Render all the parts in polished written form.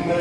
Hi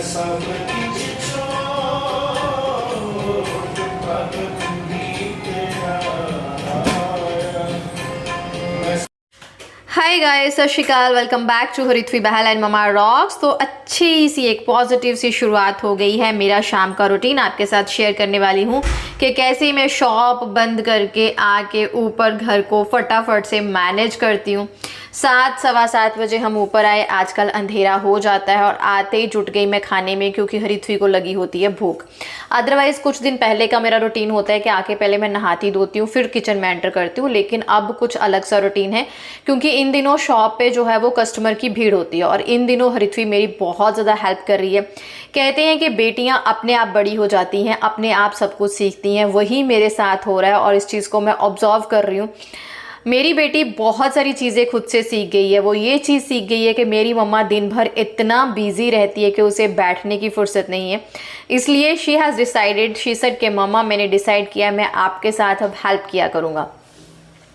guys, Sat Sri Akal, welcome back to Harithvi Bahl and mama rocks. तो अच्छी सी एक पॉजिटिव सी शुरुआत हो गई है। मेरा शाम का रूटीन आपके साथ शेयर करने वाली हूँ कि कैसे मैं शॉप बंद करके आके ऊपर घर को फटाफट से मैनेज करती हूँ। 7 सवा 7 बजे हम ऊपर आए। आजकल अंधेरा हो जाता है और आते ही जुट गई मैं खाने में, क्योंकि हरिथवी को लगी होती है भूख। अदरवाइज़ कुछ दिन पहले का मेरा रूटीन होता है कि आके पहले मैं नहाती धोती हूँ, फिर किचन में एंटर करती हूँ। लेकिन अब कुछ अलग सा रूटीन है, क्योंकि इन दिनों शॉप पे जो है वो कस्टमर की भीड़ होती है। और इन दिनों हरिथवी मेरी बहुत ज़्यादा हेल्प कर रही है। कहते हैं कि बेटियाँ अपने आप बड़ी हो जाती हैं, अपने आप सब कुछ सीखती हैं। वही मेरे साथ हो रहा है और इस चीज़ को मैं ऑब्जर्व कर रही हूँ। मेरी बेटी बहुत सारी चीज़ें खुद से सीख गई है। वो ये चीज़ सीख गई है कि मेरी मम्मा दिन भर इतना बिजी रहती है कि उसे बैठने की फुर्सत नहीं है। इसलिए she has decided, she said कि मम्मा मैंने डिसाइड किया मैं आपके साथ अब हेल्प किया करूँगा।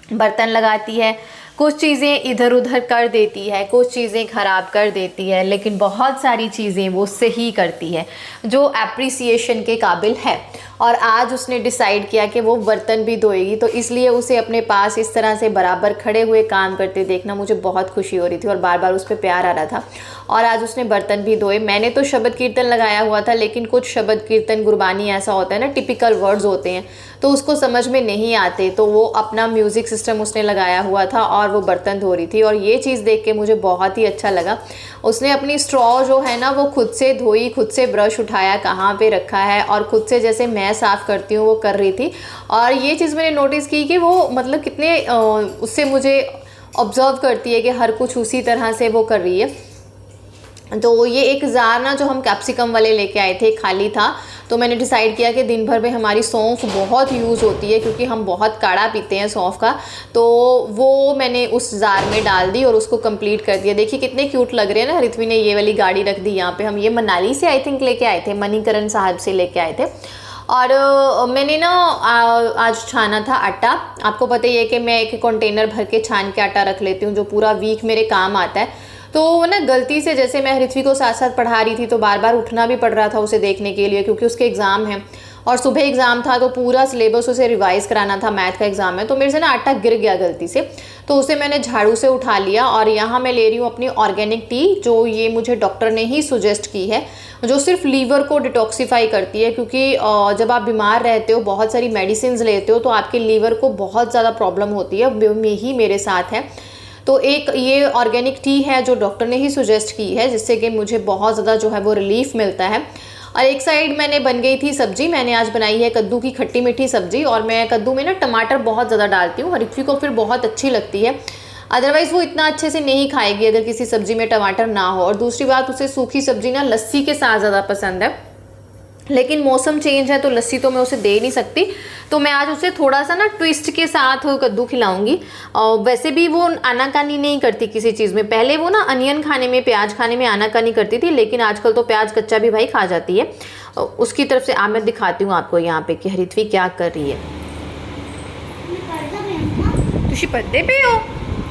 बर्तन लगाती है, कुछ चीज़ें इधर उधर कर देती है, कुछ चीज़ें ख़राब कर देती है, लेकिन बहुत सारी चीज़ें वो सही करती है जो एप्रिसिएशन के काबिल है। और आज उसने डिसाइड किया कि वो बर्तन भी धोएगी, तो इसलिए उसे अपने पास इस तरह से बराबर खड़े हुए काम करते देखना मुझे बहुत खुशी हो रही थी और बार बार उस पर प्यार आ रहा था। और आज उसने बर्तन भी धोए। मैंने तो शब्द कीर्तन लगाया हुआ था, लेकिन कुछ शब्द कीर्तन गुरबानी ऐसा होता है ना, टिपिकल वर्ड्स होते हैं, तो उसको समझ में नहीं आते, तो वो अपना म्यूज़िक सिस्टम उसने लगाया हुआ था और वो बर्तन धो रही थी। और ये चीज़ देख के मुझे बहुत ही अच्छा लगा। उसने अपनी स्ट्रॉ जो है ना वो खुद से धोई, खुद से ब्रश उठाया, कहाँ पे रखा है, और खुद से जैसे मैं साफ़ करती हूँ वो कर रही थी। और ये चीज़ मैंने नोटिस की कि वो मतलब कितने उससे मुझे ऑब्ज़र्व करती है कि हर कुछ उसी तरह से वो कर रही है। तो ये एक जार ना जो हम कैप्सिकम वाले लेके आए थे खाली था, तो मैंने डिसाइड किया कि दिन भर में हमारी सौंफ बहुत यूज़ होती है, क्योंकि हम बहुत काढ़ा पीते हैं सौंफ का। तो वो मैंने उस जार में डाल दी और उसको कंप्लीट कर दिया। देखिए कितने क्यूट लग रहे हैं ना। हरिथवी ने ये वाली गाड़ी रख दी यहाँ पे। हम ये मनाली से आई थिंक लेके आए थे, मणिकरण साहब से लेके आए थे। और मैंने ना आज छाना था आटा। आपको पता ही है कि मैं एक कंटेनर भर के छान के आटा रख लेती हूँ जो पूरा वीक मेरे काम आता है। तो ना गलती से, जैसे मैं हरिथवी को साथ साथ पढ़ा रही थी, तो बार बार उठना भी पड़ रहा था उसे देखने के लिए, क्योंकि उसके एग्ज़ाम है और सुबह एग्ज़ाम था, तो पूरा सिलेबस उसे रिवाइज़ कराना था। मैथ का एग्ज़ाम है, तो मेरे से ना आटा गिर गया गलती से, तो उसे मैंने झाड़ू से उठा लिया। और यहाँ मैं ले रही हूँ अपनी ऑर्गेनिक टी, जो ये मुझे डॉक्टर ने ही सुजेस्ट की है, जो सिर्फ लीवर को डिटॉक्सीफाई करती है। क्योंकि जब आप बीमार रहते हो, बहुत सारी मेडिसिन लेते हो, तो आपके लीवर को बहुत ज़्यादा प्रॉब्लम होती है। यही मेरे साथ है। तो एक ये ऑर्गेनिक टी है जो डॉक्टर ने ही सुजेस्ट की है, जिससे कि मुझे बहुत ज़्यादा जो है वो रिलीफ मिलता है। और एक साइड मैंने बन गई थी सब्जी। मैंने आज बनाई है कद्दू की खट्टी मीठी सब्जी, और मैं कद्दू में ना टमाटर बहुत ज़्यादा डालती हूँ। हरिथवी को फिर बहुत अच्छी लगती है, अदरवाइज़ वो इतना अच्छे से नहीं खाएगी अगर किसी सब्जी में टमाटर ना हो। और दूसरी बात, उसे सूखी सब्जी ना लस्सी के साथ ज़्यादा पसंद है, लेकिन मौसम चेंज है तो लस्सी तो मैं उसे दे नहीं सकती। तो मैं आज उसे थोड़ा सा ना ट्विस्ट के साथ कद्दू खिलाऊंगी। और वैसे भी वो आनाकानी नहीं करती किसी चीज़ में। पहले वो ना अनियन खाने में, प्याज खाने में आनाकानी करती थी, लेकिन आजकल तो प्याज कच्चा भी भाई खा जाती है। उसकी तरफ से मैं दिखाती हूँ आपको यहाँ पे कि हरिथवी क्या कर रही है। तुसी पर्दे पे हो?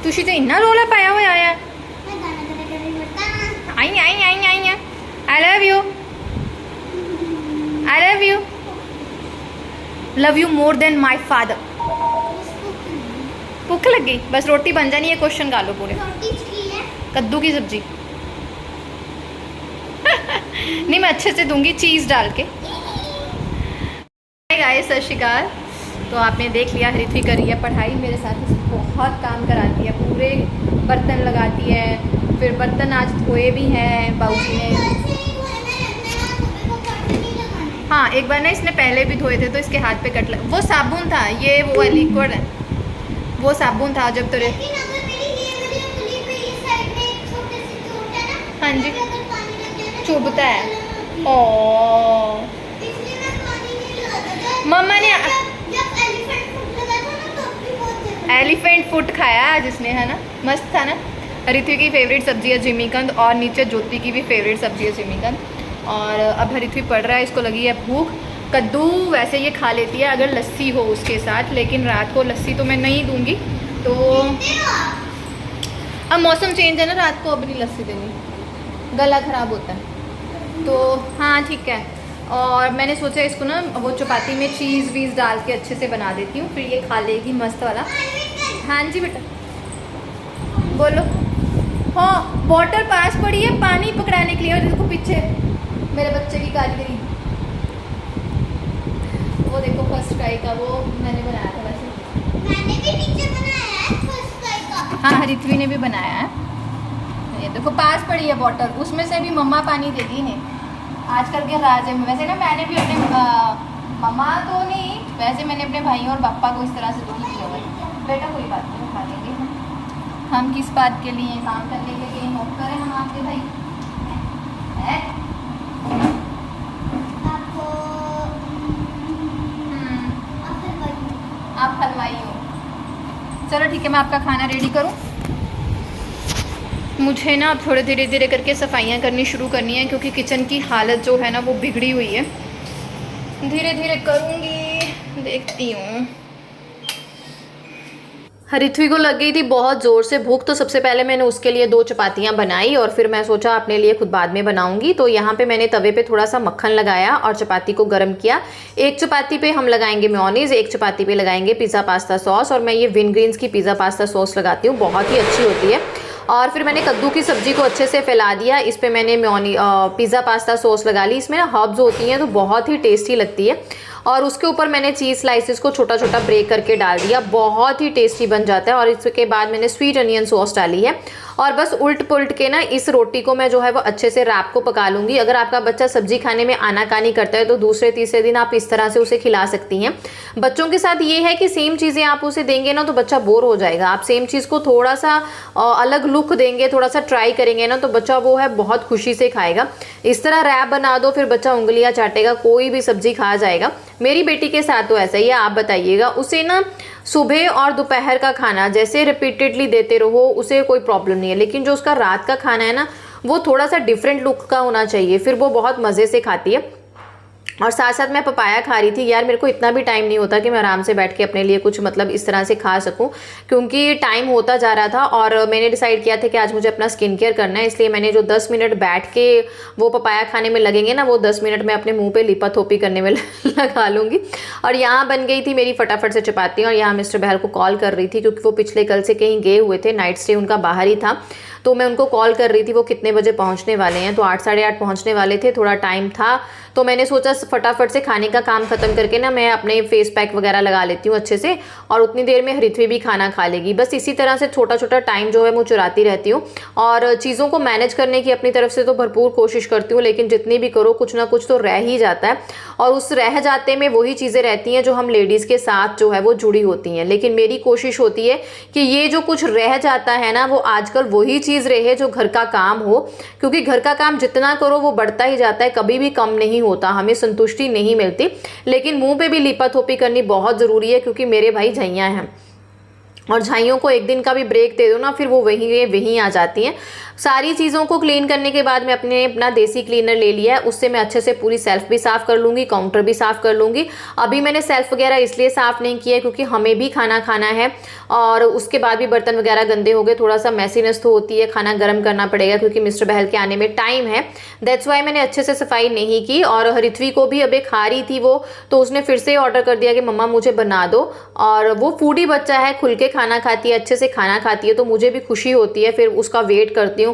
तुसी तो इन्ना रोला पाया हुआ आया। I I I I I love you, I love you. Love you more than my father. भूख लग गई, बस रोटी बन जानी है, क्वेश्चन गा लो पूरे। कद्दू की सब्जी नहीं, मैं अच्छे से दूंगी चीज़ डाल के। गाइस, सत श्री अकाल। तो आपने देख लिया हरिथवी कर रही है पढ़ाई मेरे साथ। बहुत काम कराती है, पूरे बर्तन लगाती है। फिर बर्तन आज धोए भी हैं बाबूजी ने। हाँ, एक बार ना इसने पहले भी धोए थे, तो इसके हाथ पे कट लगा। वो साबुन था, ये वो लिक्विड है, वो साबुन था जब तेरे। हाँ जी, चुभता है। ओ मम्मा ने एलिफेंट फुट खाया आज इसने, है ना, मस्त था ना। हरिथवी की फेवरेट सब्जी है जिमीकंद, और नीचे ज्योति की भी फेवरेट सब्जी है जिमीकंद। और अब हरिथवी पढ़ रहा है, इसको लगी है भूख। कद्दू वैसे ये खा लेती है अगर लस्सी हो उसके साथ, लेकिन रात को लस्सी तो मैं नहीं दूंगी। तो अब मौसम चेंज है ना, रात को अब नहीं लस्सी देनी, गला खराब होता है। तो हाँ ठीक है। और मैंने सोचा इसको ना वो चपाती में चीज़ वीज़ डाल के अच्छे से बना देती हूँ, फिर ये खा लेगी मस्त वाला। हाँ जी बेटा बोलो। हाँ बॉटल पास पड़ी है पानी पकड़ाने के लिए, और देखो पीछे मेरे बच्चे की कारीगरी, वो देखो फर्स्ट ट्राई का वो मैंने बनाया था। वैसे मैंने भी नीचे बनाया है फर्स्ट ट्राई का। हाँ रित्वी ने भी बनाया है। ये देखो पास पड़ी है बॉटल, उसमें से भी मम्मा पानी देती इन्हें। आजकल के राजे में वैसे ना मैंने भी अपने मम्मा तो नहीं, वैसे मैंने अपने भाइयों और पापा को इस तरह से दूध किया हुआ है। बेटा कोई बात नहीं खा लेंगे हम किस बात के लिए काम करने के लिए नौकर हैं हम आपके भाई है? आप हलवाई हो। चलो ठीक है मैं आपका खाना रेडी करूं। मुझे ना अब थोड़े धीरे धीरे करके सफाइयाँ करनी शुरू करनी है, क्योंकि किचन की हालत जो है ना वो बिगड़ी हुई है। धीरे धीरे करूँगी, देखती हूँ। रित्वी को लग गई थी बहुत ज़ोर से भूख, तो सबसे पहले मैंने उसके लिए 2 चपातियाँ बनाई और फिर मैं सोचा अपने लिए खुद बाद में बनाऊंगी। तो यहाँ पे मैंने तवे पे थोड़ा सा मक्खन लगाया और चपाती को गर्म किया। एक चपाती पे हम लगाएंगे मेयोनीज, एक चपाती पे लगाएंगे पिज़्ज़ा पास्ता सॉस, और मैं ये विनग्रीन्स की पिज़्ज़ा पास्ता सॉस लगाती हूँ, बहुत ही अच्छी होती है। और फिर मैंने कद्दू की सब्जी को अच्छे से फैला दिया, इस पर मैंने पिज़्ज़ा पास्ता सॉस लगा ली। इसमें ना हर्ब्स होती हैं तो बहुत ही टेस्टी लगती है। और उसके ऊपर मैंने चीज़ स्लाइसेस को छोटा छोटा ब्रेक करके डाल दिया, बहुत ही टेस्टी बन जाता है। और इसके बाद मैंने स्वीट अनियन सॉस डाली है, और बस उल्ट पुल्ट के ना इस रोटी को मैं जो है वो अच्छे से रैप को पका लूँगी। अगर आपका बच्चा सब्जी खाने में आनाकानी करता है तो दूसरे तीसरे दिन आप इस तरह से उसे खिला सकती हैं। बच्चों के साथ ये है कि सेम चीज़ें आप उसे देंगे ना तो बच्चा बोर हो जाएगा। आप सेम चीज़ को थोड़ा सा अलग लुक देंगे, थोड़ा सा ट्राई करेंगे ना तो बच्चा वो है बहुत खुशी से खाएगा। इस तरह रैप बना दो, फिर बच्चा उंगलियां चाटेगा, कोई भी सब्जी खा जाएगा। मेरी बेटी के साथ तो ऐसा ही है, आप बताइएगा। उसे ना सुबह और दोपहर का खाना जैसे रिपीटेडली देते रहो उसे कोई प्रॉब्लम नहीं है, लेकिन जो उसका रात का खाना है ना वो थोड़ा सा डिफरेंट लुक का होना चाहिए, फिर वो बहुत मज़े से खाती है। और साथ साथ मैं पपाया खा रही थी। यार मेरे को इतना भी टाइम नहीं होता कि मैं आराम से बैठ के अपने लिए कुछ मतलब इस तरह से खा सकूं, क्योंकि टाइम होता जा रहा था और मैंने डिसाइड किया था कि आज मुझे अपना स्किन केयर करना है। इसलिए मैंने जो 10 मिनट बैठ के वो पपाया खाने में लगेंगे ना, वो 10 मिनट में अपने मुंह पे लिपा थोपी करने में लगा लूँगी। और यहाँ बन गई थी मेरी फटाफट से चपाती, और यहाँ मिस्टर बहल को कॉल कर रही थी क्योंकि वो पिछले कल से कहीं गए हुए थे, नाइट स्टे उनका बाहर ही था। तो मैं उनको कॉल कर रही थी वो कितने बजे पहुंचने वाले हैं। तो 8 साढ़े 8 पहुंचने वाले थे, थोड़ा टाइम था। तो मैंने सोचा फटाफट से खाने का काम खत्म करके ना मैं अपने फेस पैक वगैरह लगा लेती हूँ अच्छे से, और उतनी देर में रित्वी भी खाना खा लेगी। बस इसी तरह से छोटा छोटा टाइम जो है मैं चुराती रहती हूँ, और चीज़ों को मैनेज करने की अपनी तरफ से तो भरपूर कोशिश करती हूँ, लेकिन जितनी भी करो कुछ ना कुछ तो रह ही जाता है। और उस रह जाते में वही चीज़ें रहती हैं जो हम लेडीज़ के साथ जो है वो जुड़ी होती हैं। लेकिन मेरी कोशिश होती है कि ये जो कुछ रह जाता है ना वो आजकल वही चीज़ रहे जो घर का काम हो, क्योंकि घर का काम जितना करो वो बढ़ता ही जाता है, कभी भी कम नहीं होता, हमें संतुष्टि नहीं मिलती। लेकिन मुंह पे भी लिपा थोपी करनी बहुत ज़रूरी है, क्योंकि मेरे भाई झाइयाँ हैं और झाइयों को एक दिन का भी ब्रेक दे दो ना फिर वो वहीं आ जाती हैं। सारी चीज़ों को क्लीन करने के बाद मैं अपना देसी क्लीनर ले लिया है, उससे मैं अच्छे से पूरी सेल्फ भी साफ़ कर लूँगी, काउंटर भी साफ़ कर लूँगी। अभी मैंने सेल्फ वगैरह इसलिए साफ़ नहीं किया क्योंकि हमें भी खाना खाना है, और उसके बाद भी बर्तन वगैरह गंदे हो गए, थोड़ा सा मैसीनेस तो होती है, खाना गर्म करना पड़ेगा क्योंकि मिस्टर बहल के आने में टाइम है। दैट्स वाई मैंने अच्छे से सफाई नहीं की। और रित्वी को भी अभी खा रही थी वो, तो उसने फिर से ऑर्डर कर दिया कि मम्मा मुझे बना दो। और वो फूडी बच्चा है, खुल के खाना खाती है, अच्छे से खाना खाती है, तो मुझे भी खुशी होती है, फिर उसका वेट करती हूँ।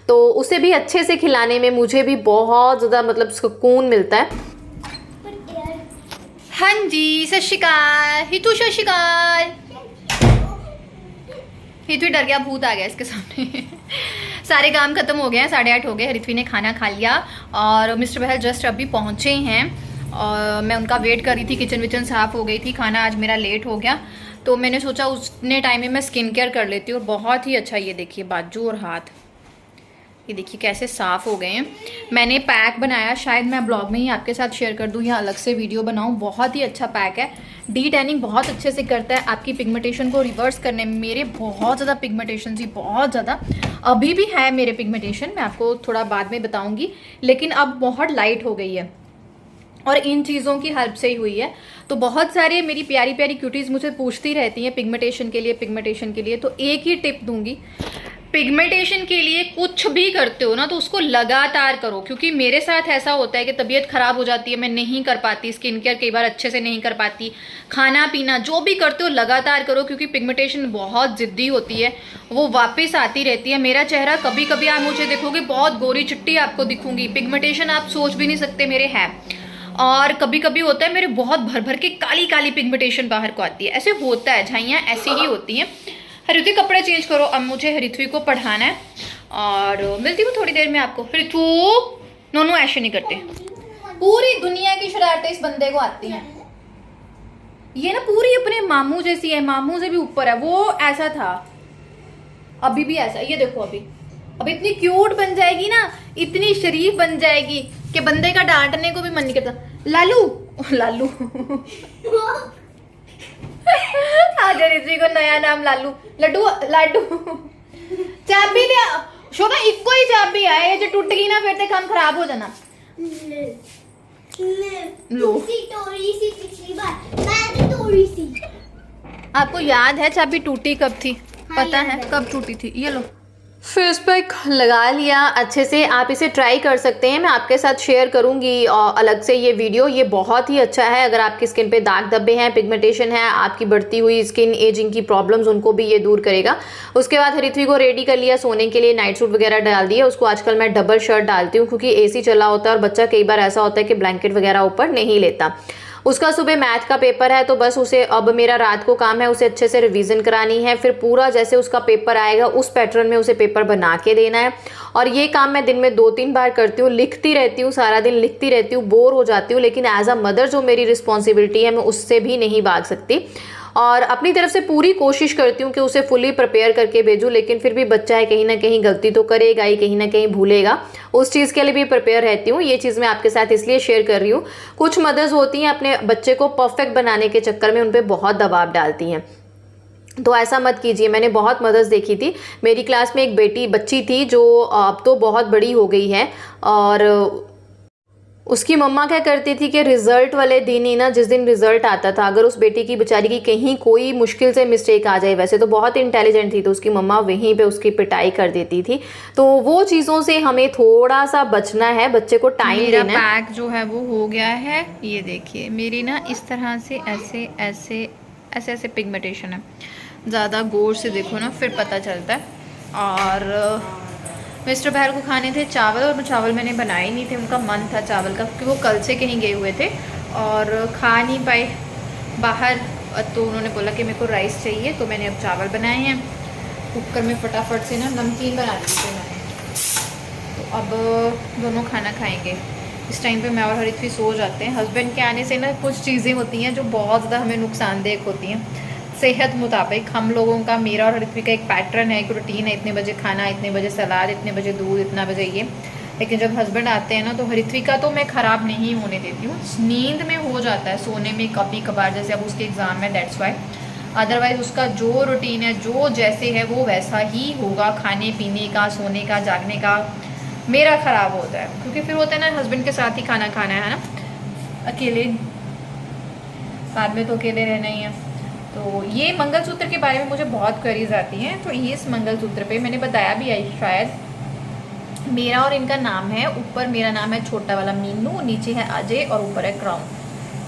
तो उसे भी अच्छे से खिलाने में मुझे भी बहुत ज़्यादा मतलब सुकून मिलता है। हाँ जी सत श्री अकाल हितू, सत श्री अकाल। हितू डर गया, भूत आ गया इसके सामने। सारे काम खत्म हो गए हैं, 8:30 हो गए। रित्वी ने खाना खा लिया और मिस्टर बहल जस्ट अभी पहुँचे हैं, और मैं उनका वेट कर रही थी। किचन विचन साफ़ हो गई थी, खाना आज मेरा लेट हो गया, तो मैंने सोचा उतने टाइम में मैं स्किन केयर कर लेती हूँ। और बहुत ही अच्छा, ये देखिए बाजू और हाथ, ये देखिए कैसे साफ़ हो गए हैं। मैंने पैक बनाया, शायद मैं ब्लॉग में ही आपके साथ शेयर कर दूँ या अलग से वीडियो बनाऊँ। बहुत ही अच्छा पैक है, डी टैनिंग बहुत अच्छे से करता है, आपकी पिगमेंटेशन को रिवर्स करने में। मेरे बहुत ज़्यादा पिगमेंटेशन थी, बहुत ज़्यादा, अभी भी है मेरे पिगमेंटेशन, मैं आपको थोड़ा बाद में बताऊँगी, लेकिन अब बहुत लाइट हो गई है और इन चीज़ों की हेल्प से ही हुई है। तो बहुत सारे मेरी प्यारी प्यारी क्यूटीज़ मुझे पूछती रहती हैं पिगमेंटेशन के लिए, पिगमेंटेशन के लिए। तो एक ही टिप दूंगी, पिगमेंटेशन के लिए कुछ भी करते हो ना तो उसको लगातार करो, क्योंकि मेरे साथ ऐसा होता है कि तबीयत खराब हो जाती है, मैं नहीं कर पाती, स्किन केयर कई बार अच्छे से नहीं कर पाती, खाना पीना जो भी करते हो लगातार करो, क्योंकि पिगमेंटेशन बहुत जिद्दी होती है, वो वापस आती रहती है। मेरा चेहरा कभी कभी आप मुझे देखोगे बहुत गोरी चिट्टी आपको दिखूंगी, पिगमेंटेशन आप सोच भी नहीं सकते मेरे है। और कभी कभी होता है मेरे बहुत भर भर के काली काली पिगमेंटेशन बाहर को आती है, ऐसे होता है, झाइयाँ ऐसी ही होती हैं। हरित्वी कपड़े चेंज करो, अब मुझे हरित्वी को पढ़ाना है और मिलती हूँ थोड़ी देर में आपको। हरित्वू नोनू ऐसे नहीं करते, पूरी दुनिया की शरारतें इस बंदे को आती हैं। ये ना पूरी अपने मामू जैसी है, मामू से भी ऊपर है, वो ऐसा था अभी भी ऐसा, ये देखो अभी इतनी क्यूट बन जाएगी ना, इतनी शरीफ बन जाएगी कि बंदे का डांटने को भी मन नहीं करता। लालू लालू आज ऋषि को नया नाम लालू, लड्डू लाडू चाबी ले शोना, इको ही चाबी है, ये जो टूट गई ना फिर ते काम खराब हो जाना। लो तोड़ी सी पिछली बार मैं भी तोड़ी सी। आपको याद है चाबी टूटी कब थी? हाँ, पता याद है है। कब टूटी थी? ये लो फेस पैक लगा लिया अच्छे से, आप इसे ट्राई कर सकते हैं, मैं आपके साथ शेयर करूंगी अलग से ये वीडियो। ये बहुत ही अच्छा है अगर आपकी स्किन पे दाग धब्बे हैं, पिगमेंटेशन है, आपकी बढ़ती हुई स्किन एजिंग की प्रॉब्लम्स, उनको भी ये दूर करेगा। उसके बाद हरित्वी को रेडी कर लिया सोने के लिए, नाइट सूट वगैरह डाल दिया उसको। आजकल मैं डबल शर्ट डालती हूँ क्योंकि एसी चला होता है और बच्चा कई बार ऐसा होता है कि ब्लैंकेट वगैरह ऊपर नहीं लेता। उसका सुबह मैथ का पेपर है तो बस उसे, अब मेरा रात को काम है उसे अच्छे से रिवीजन करानी है, फिर पूरा जैसे उसका पेपर आएगा उस पैटर्न में उसे पेपर बना के देना है। और ये काम मैं दिन में 2-3 बार करती हूँ, लिखती रहती हूँ, सारा दिन लिखती रहती हूँ, बोर हो जाती हूँ, लेकिन एज अ मदर जो मेरी रिस्पॉन्सिबिलिटी है मैं उससे भी नहीं भाग सकती और अपनी तरफ से पूरी कोशिश करती हूँ कि उसे फुली प्रिपेयर करके भेजूँ। लेकिन फिर भी बच्चा है, कहीं ना कहीं गलती तो करेगा ही, कहीं ना कहीं भूलेगा, उस चीज़ के लिए भी प्रिपेयर रहती हूँ। ये चीज़ मैं आपके साथ इसलिए शेयर कर रही हूँ। कुछ मदर्स होती हैं अपने बच्चे को परफेक्ट बनाने के चक्कर में उन पर बहुत दबाव डालती हैं, तो ऐसा मत कीजिए। मैंने बहुत मदर्स देखी थी, मेरी क्लास में एक बच्ची थी जो अब तो बहुत बड़ी हो गई है, और उसकी मम्मा क्या करती थी कि रिजल्ट वाले दिन ही ना, जिस दिन रिजल्ट आता था, अगर उस बेटी की बेचारी की कहीं कोई मुश्किल से मिस्टेक आ जाए, वैसे तो बहुत इंटेलिजेंट थी, तो उसकी मम्मा वहीं पे उसकी पिटाई कर देती थी। तो वो चीज़ों से हमें थोड़ा सा बचना है, बच्चे को टाइम देना है। मेरा पैक जो है वो हो गया है, ये देखिए मेरी ना इस तरह से ऐसे ऐसे ऐसे ऐसे पिगमेंटेशन है, ज़्यादा गौर से देखो ना फिर पता चलता है। और मिस्टर बहर को खाने थे चावल, और चावल मैंने बनाए नहीं थे, उनका मन था चावल का क्योंकि वो कल से कहीं गए हुए थे और खा नहीं पाए बाहर, तो उन्होंने बोला कि मेरे को राइस चाहिए, तो मैंने अब चावल बनाए हैं कुकर में, फटाफट से ना नमकीन बना दी थी मैंने। तो अब दोनों खाना खाएंगे। इस टाइम पे मैं और हरित्वी सो जाते हैं। हस्बैंड के आने से ना कुछ चीज़ें होती हैं जो बहुत ज़्यादा हमें नुकसानदेह होती हैं। सेहत मुताबिक हम लोगों का, मेरा और हरित्वी का एक पैटर्न है, एक रूटीन है, इतने बजे खाना, इतने बजे सलाद, इतने बजे दूध, इतना बजे ये। लेकिन जब हस्बैंड आते हैं ना तो हरित्वी का तो मैं ख़राब नहीं होने देती हूँ, नींद में हो जाता है, सोने में कभी कभार, जैसे अब उसके एग्ज़ाम है दैट्स वाई, अदरवाइज़ उसका जो रूटीन है, जो जैसे है वो वैसा ही होगा, खाने पीने का, सोने का, जागने का। मेरा ख़राब होता है क्योंकि फिर होता है ना हस्बैंड के साथ ही खाना खाना है ना, अकेले बाद में तो अकेले रहना ही है। तो ये मंगलसूत्र के बारे में मुझे बहुत क्वेरीज आती हैं, तो ये इस मंगलसूत्र पे मैंने बताया भी है शायद, मेरा और इनका नाम है, ऊपर मेरा नाम है छोटा वाला मीनू, नीचे है अजय और ऊपर है क्राउन।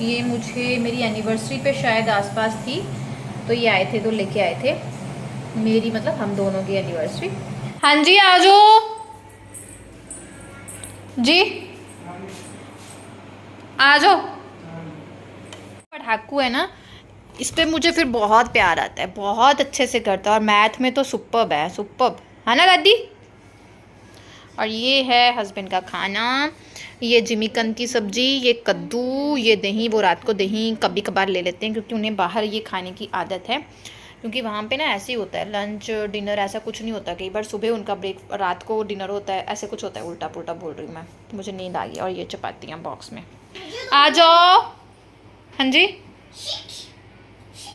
ये मुझे मेरी एनिवर्सरी पे शायद आसपास थी, तो ये आए थे तो लेके आए थे, मेरी मतलब हम दोनों की एनिवर्सरी। हाँ जी आ जाओ जी, आ जाओ। पढ़ाकू है ना, इस पर मुझे फिर बहुत प्यार आता है, बहुत अच्छे से करता है, और मैथ में तो सुपर्ब है, सुपर्ब है ना दादी। और ये है हस्बैंड का खाना, ये जिमीकंद की सब्जी, ये कद्दू, ये दही, वो रात को दही कभी कभार ले लेते हैं क्योंकि उन्हें बाहर ये खाने की आदत है, क्योंकि वहाँ पे ना ऐसे ही होता है, लंच डिनर ऐसा कुछ नहीं होता, कई बार सुबह उनका ब्रेक, रात को डिनर होता है, ऐसे कुछ होता है, उल्टा पुल्टा बोल रही हूँ मैं, मुझे नींद आ गई। और ये चपातियाँ बॉक्स में, आ जाओ। हाँ जी